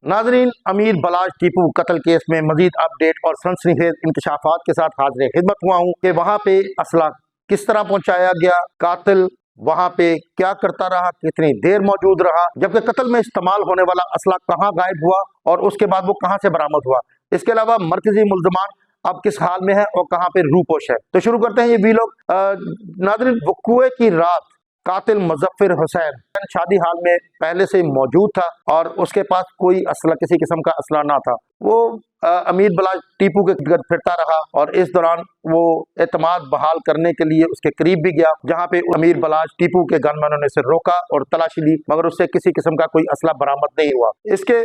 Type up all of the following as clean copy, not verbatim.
नाजरीन, अमीर बलाज टीपू कत्ल केस में मजीद अपडेट और सनसनीखेज इंकशाफात के साथ हाजिर खिदमत हुआ हूँ कि वहाँ पे असला किस तरह पहुँचाया गया, कातिल वहाँ पे क्या करता रहा, कितनी देर मौजूद रहा, जबकि कत्ल में इस्तेमाल होने वाला असला कहाँ गायब हुआ और उसके बाद वो कहाँ से बरामद हुआ। इसके अलावा मरकजी मुल्जमान अब किस हाल में है और कहाँ पे रूपोश है। तो शुरू करते हैं ये वीलॉग। नाज़रीन, वक़ूए की रात कातिल मुज़फ़्फ़र हुसैन शादी हाल में पहले से मौजूद था और उसके पास कोई असला, किसी किस्म का असला ना था। वो अमीर बलाज टीपू के गिर्द फिरता रहा और इस दौरान वो एतमाद बहाल करने के लिए उसके करीब भी गया, जहां पे अमीर बलाज टीपू के गनमैनों ने उसे रोका और तलाशी ली, मगर उससे किसी किस्म का कोई असला बरामद नहीं हुआ। इसके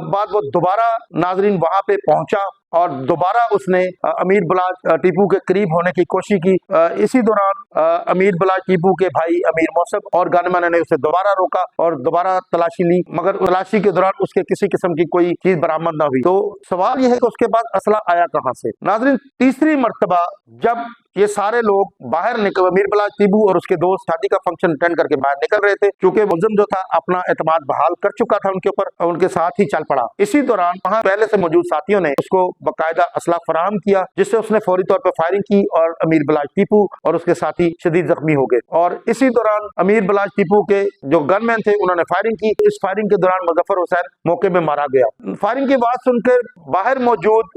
बाद वो दोबारा नाजरीन वहां पे पहुंचा और दोबारा उसने अमीर बलाज टीपू के करीब होने की कोशिश की। इसी दौरान अमीर बलाज टीपू के भाई अमीर मौसम और गनमैनों ने उसे दोबारा रोका और दोबारा तलाशी ली, मगर तलाशी के दौरान उसके किसी किस्म की कोई चीज बरामद न हुई। तो सवाल यह है कि उसके पास असला आया कहां से। नाज़रीन, तीसरी मर्तबा जब ये सारे लोग बाहर निकल, अमीर बलाज टीपू और उसके दोस्त शादी का फंक्शन अटेंड करके बाहर निकल रहे थे, क्योंकि मुलजिम जो था अपना एतमाद बहाल कर चुका था उनके ऊपर और उनके साथ ही चल पड़ा। इसी दौरान वहां पहले से मौजूद साथियों ने उसको बाकायदा असला फराहम किया, जिससे उसने फौरी तौर पर फायरिंग की और अमीर बलाज टीपू और उसके साथी शदीद जख्मी हो गए। और इसी दौरान अमीर बलाज टीपू के जो गनमैन थे उन्होंने फायरिंग की। इस फायरिंग के दौरान मुज़फ़्फ़र हुसैन मौके में मारा गया। फायरिंग की आवाज सुनकर बाहर मौजूद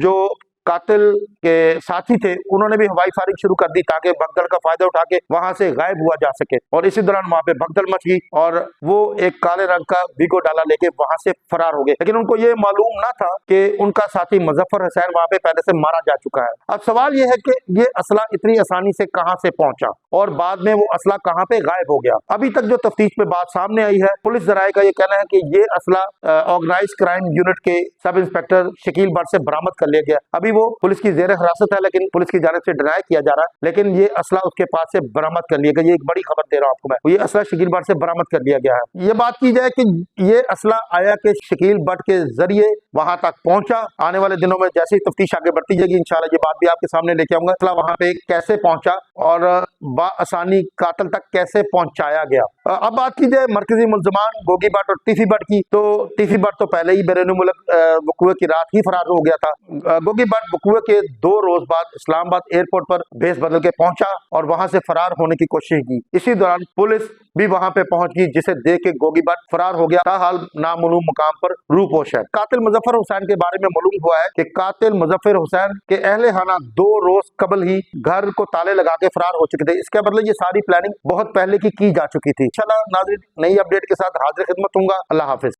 जो कातिल के साथी थे उन्होंने भी हवाई फायरिंग शुरू कर दी ताकि भगदड़ का फायदा उठा के वहां से गायब हुआ जा सके। और इसी दौरान वहां पे भगदड़ मच गई और वो एक काले रंग का वीगो डाला लेके वहां से फरार हो गए। लेकिन उनको ये मालूम ना था कि उनका साथी मुज़फ़्फ़र हुसैन वहां पे पहले से मारा जा चुका है। अब सवाल ये है कि ये असला इतनी आसानी से कहां से पहुंचा और बाद में वो असला कहां पे गायब हो गया। अभी तक जो तफ्तीश में बात सामने आई है, पुलिस जराये का ये कहना है कि ये असला ऑर्गेनाइज क्राइम यूनिट के सब इंस्पेक्टर शकील बट से बरामद कर लिया गया। अभी वो पुलिस की जेर हिरासत है, लेकिन पुलिस की जानिब से डिनाई किया जा रहा है। लेकिन ये असला उसके पास से बरामद कर लिया गया। ये एक बड़ी खबर दे रहा हूं आपको मैं, ये असला शकील बट से बरामद कर लिया गया है। ये बात की जाए कि ये असला आया कि शकील बट के जरिए वहां तक पहुंचा। आने वाले दिनों में जैसे ही तफ्तीश आगे बढ़ती जाएगी इंशाल्लाह ये बात भी आपके सामने लेके आऊंगा। असला वहां पे कैसे पहुंचा और बाआसानी कातिल तक कैसे पहुंचाया गया। अब बात की जाए मरकजी मुल्जमान गोगी बट और टीफी बट की, तो टीफी बट तो पहले ही बैरून मुल्क वक़ूए की रात ही फरार हो गया था। गोगी बट वक़ूए के 2 रोज बाद इस्लामाबाद एयरपोर्ट पर भेस बदल के पहुंचा और वहां से फरार होने की कोशिश की। इसी दौरान पुलिस भी वहां पे पहुंच गई, जिसे देख के गोगी बट फरार हो गया। ताहाल नामालूम मुकाम पर रूपोश है। कातिल मुज़फ़्फ़र हुसैन के बारे में मालूम हुआ है कि कातिल मुज़फ़्फ़र हुसैन के अहले खाना 2 रोज कबल ही घर को ताले लगा के फरार हो चुके थे। इसका मतलब ये सारी प्लानिंग बहुत पहले की जा चुकी थी। इंशाल्लाह नाज़रीन नई अपडेट के साथ हाजिर खिदमत होऊंगा। अल्लाह हाफिज।